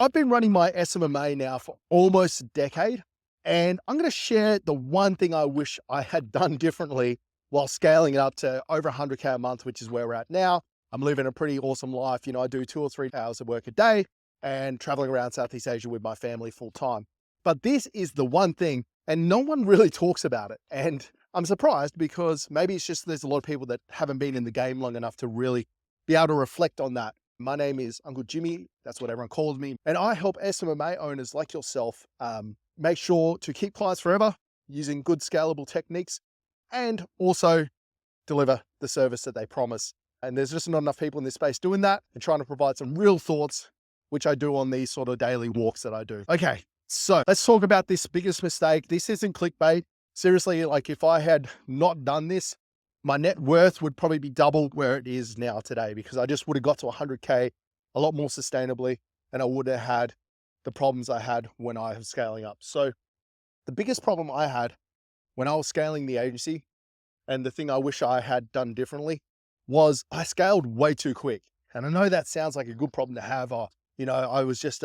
I've been running my SMMA now for almost a decade, and I'm going to share the one thing I wish I had done differently while scaling it up to over 100K a month, which is where we're at now. I'm living a pretty awesome life. I do 2 or 3 hours of work a day and traveling around Southeast Asia with my family full time. But this is the one thing, and no one really talks about it. And I'm surprised because maybe it's just there's a lot of people that haven't been in the game long enough to really be able to reflect on that. My name is Uncle Jimmy. That's what everyone calls me. And I help SMMA owners like yourself make sure to keep clients forever using good scalable techniques and also deliver the service that they promise. And there's just not enough people in this space doing that and trying to provide some real thoughts, which I do on these sort of daily walks that I do. Okay, so let's talk about this biggest mistake. This isn't clickbait. Seriously, like if I had not done this, my net worth would probably be double where it is now today because I just would have got to 100K a lot more sustainably and I would have had the problems I had when I was scaling up. So the biggest problem I had when I was scaling the agency and the thing I wish I had done differently was I scaled way too quick. And I know that sounds like a good problem to have. I was just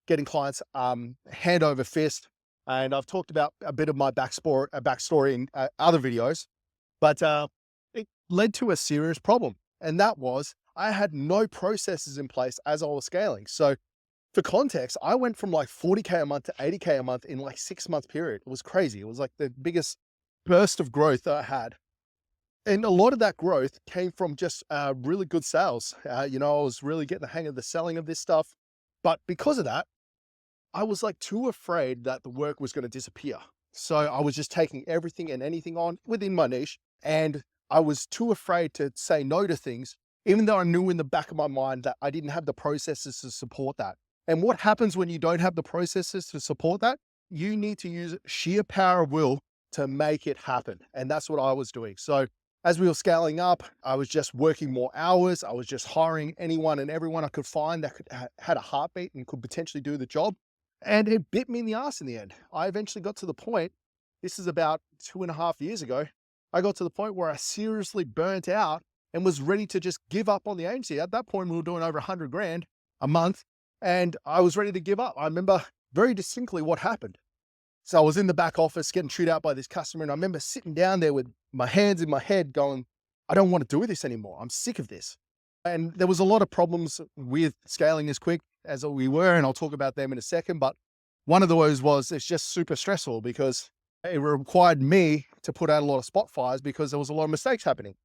getting clients hand over fist. And I've talked about a bit of my backstory in other videos, but it led to a serious problem. And that was I had no processes in place as I was scaling. So for context, I went from like 40K a month to 80K a month in like 6 month period. It was crazy. It was like the biggest burst of growth that I had. And a lot of that growth came from just really good sales. I was really getting the hang of the selling of this stuff. But because of that, I was like too afraid that the work was going to disappear. So I was just taking everything and anything on within my niche. And I was too afraid to say no to things, even though I knew in the back of my mind that I didn't have the processes to support that. And what happens when you don't have the processes to support that? You need to use sheer power of will to make it happen. And that's what I was doing. So as we were scaling up, I was just working more hours. I was just hiring anyone and everyone I could find that had a heartbeat and could potentially do the job. And it bit me in the ass in the end. I eventually got to the point, this is about 2.5 years ago, I got to the point where I seriously burnt out and was ready to just give up on the agency. At that point, we were doing over 100 grand a month and I was ready to give up. I remember very distinctly what happened. So I was in the back office getting chewed out by this customer. And I remember sitting down there with my hands in my head going, I don't want to do this anymore. I'm sick of this. And there was a lot of problems with scaling this quick as we were, and I'll talk about them in a second. But one of those was it's just super stressful because it required me to put out a lot of spot fires because there was a lot of mistakes happening.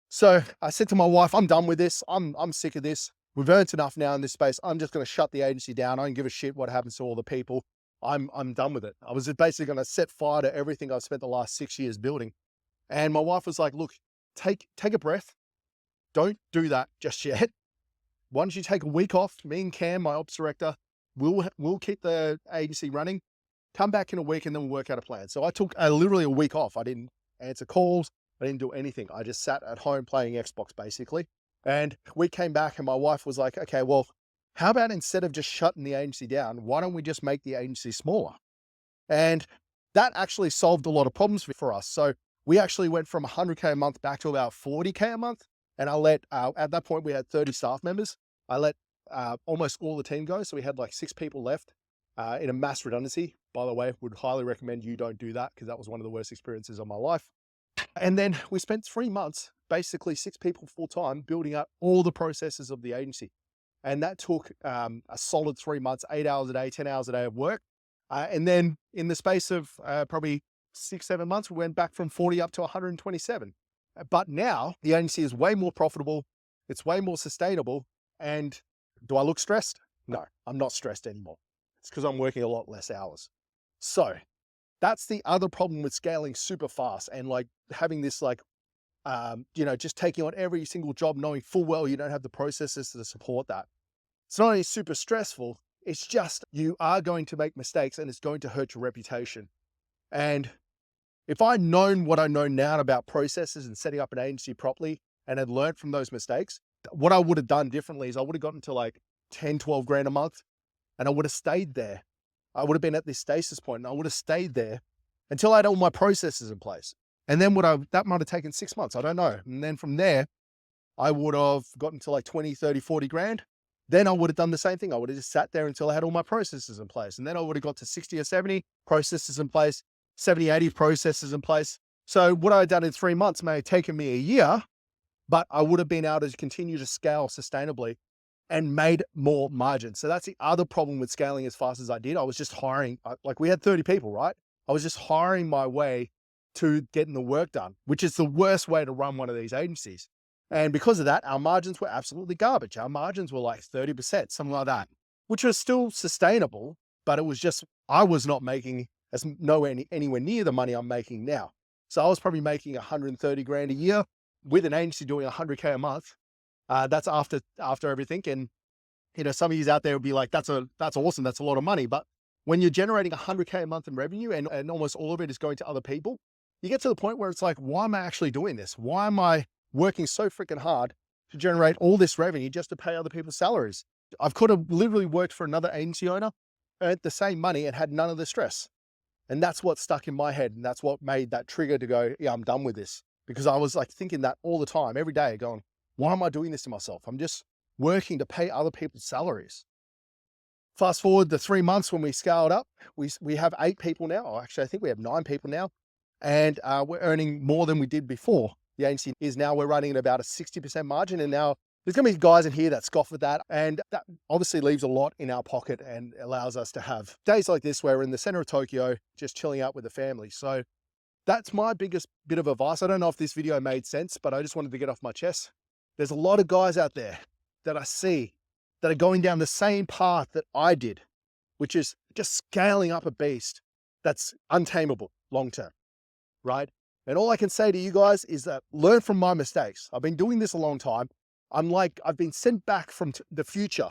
So I said to my wife, I'm done with this. I'm sick of this. We've earned enough now in this space. I'm just going to shut the agency down. I don't give a shit what happens to all the people. I'm done with it. I was basically going to set fire to everything I've spent the last 6 years building. And my wife was like, look, take a breath. Don't do that just yet. Why don't you take a week off? Me and Cam, my ops director, we'll keep the agency running. Come back in a week and then we'll work out a plan. So I took literally a week off. I didn't answer calls. I didn't do anything. I just sat at home playing Xbox basically. And we came back and my wife was like, okay, well, how about instead of just shutting the agency down, why don't we just make the agency smaller? And that actually solved a lot of problems for us. So we actually went from 100K a month back to about 40K a month. And I let, at that point, we had 30 staff members. I let almost all the team go. So we had like 6 people left in a mass redundancy. By the way, would highly recommend you don't do that because that was one of the worst experiences of my life. And then we spent 3 months, basically 6 people full time, building up all the processes of the agency. And that took a solid 3 months, 8 hours a day, 10 hours a day of work. And then in the space of probably 6-7 months, we went back from 40 up to 127. But now the agency is way more profitable. It's way more sustainable. And do I look stressed? No, I'm not stressed anymore. It's because I'm working a lot less hours. So that's the other problem with scaling super fast and like having this like, just taking on every single job, knowing full well you don't have the processes to support that. It's not only super stressful, it's just you are going to make mistakes and it's going to hurt your reputation. And if I'd known what I know now about processes and setting up an agency properly and had learned from those mistakes, what I would have done differently is I would have gotten to like 10, 12 grand a month and I would have stayed there. I would have been at this stasis point and I would have stayed there until I had all my processes in place. And then that might have taken 6 months. I don't know. And then from there, I would have gotten to like 20, 30, 40 grand. then I would have done the same thing. I would have just sat there until I had all my processes in place. And then I would have got to 60 or 70 processes in place, 70, 80 processes in place. So what I had done in 3 months may have taken me a year, but I would have been able to continue to scale sustainably and made more margin. So that's the other problem with scaling as fast as I did. I was just hiring, like we had 30 people, right? I was just hiring my way to getting the work done, which is the worst way to run one of these agencies. And because of that, our margins were absolutely garbage. Our margins were like 30%, something like that, which was still sustainable, but it was just, I was not making anywhere near the money I'm making now. So I was probably making 130 grand a year with an agency doing 100K a month. That's after everything. And, some of you out there would be like, that's awesome. That's a lot of money. But when you're generating 100K a month in revenue and almost all of it is going to other people, you get to the point where it's like, why am I actually doing this? Why am I working so freaking hard to generate all this revenue just to pay other people's salaries? I could have literally worked for another agency owner, earned the same money and had none of the stress. And that's what stuck in my head. And that's what made that trigger to go, yeah, I'm done with this. Because I was like thinking that all the time, every day, going, why am I doing this to myself? I'm just working to pay other people's salaries. Fast forward the 3 months when we scaled up, we have 8 people now. Or actually, I think we have 9 people now. And we're earning more than we did before. The agency is now, we're running at about a 60% margin. And now there's going to be guys in here that scoff at that. And that obviously leaves a lot in our pocket and allows us to have days like this where we're in the center of Tokyo, just chilling out with the family. So that's my biggest bit of advice. I don't know if this video made sense, but I just wanted to get off my chest. There's a lot of guys out there that I see that are going down the same path that I did, which is just scaling up a beast that's untamable long-term, right? And all I can say to you guys is that learn from my mistakes. I've been doing this a long time. I've been sent back from the future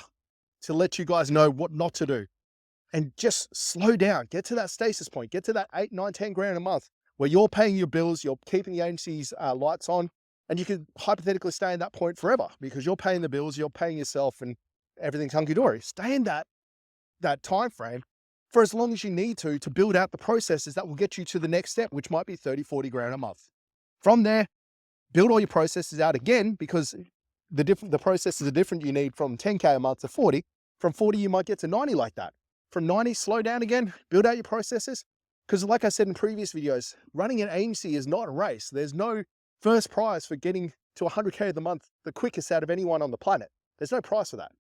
to let you guys know what not to do. And just slow down, get to that stasis point, get to that 8, 9, 10 grand a month where you're paying your bills, you're keeping the agency's lights on, and you could hypothetically stay in that point forever because you're paying the bills, you're paying yourself, and everything's hunky-dory. Stay in that time frame for as long as you need to build out the processes that will get you to the next step, which might be 30, 40 grand a month. From there, build all your processes out again, because the processes are different. You need from 10K a month to 40. From 40, you might get to 90 like that. From 90, slow down again, build out your processes. Because like I said in previous videos, running an agency is not a race. There's no first prize for getting to 100K a month the quickest out of anyone on the planet. There's no prize for that.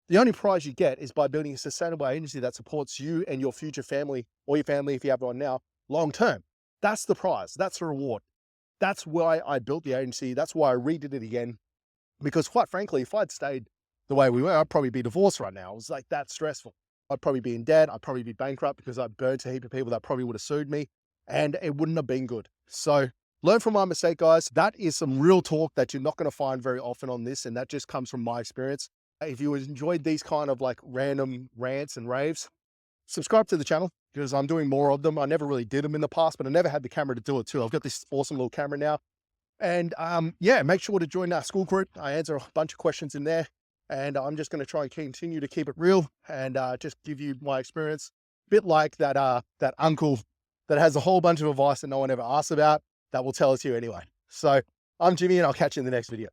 The only prize you get is by building a sustainable agency that supports you and your future family, or your family if you have one now, long term. That's the prize. That's the reward. That's why I built the agency. That's why I redid it again. Because quite frankly, if I'd stayed the way we were, I'd probably be divorced right now. It was like that stressful. I'd probably be in debt. I'd probably be bankrupt because I burnt a heap of people that probably would have sued me, and it wouldn't have been good. So learn from my mistake, guys. That is some real talk that you're not going to find very often on this. And that just comes from my experience. If you enjoyed these kind of like random rants and raves, subscribe to the channel because I'm doing more of them. I never really did them in the past, but I never had the camera to do it too. I've got this awesome little camera now. And yeah, make sure to join our school group. I answer a bunch of questions in there. And I'm just going to try and continue to keep it real and just give you my experience. A bit like that uncle that has a whole bunch of advice that no one ever asks about that will tell it to you anyway. So I'm Jimmy, and I'll catch you in the next video.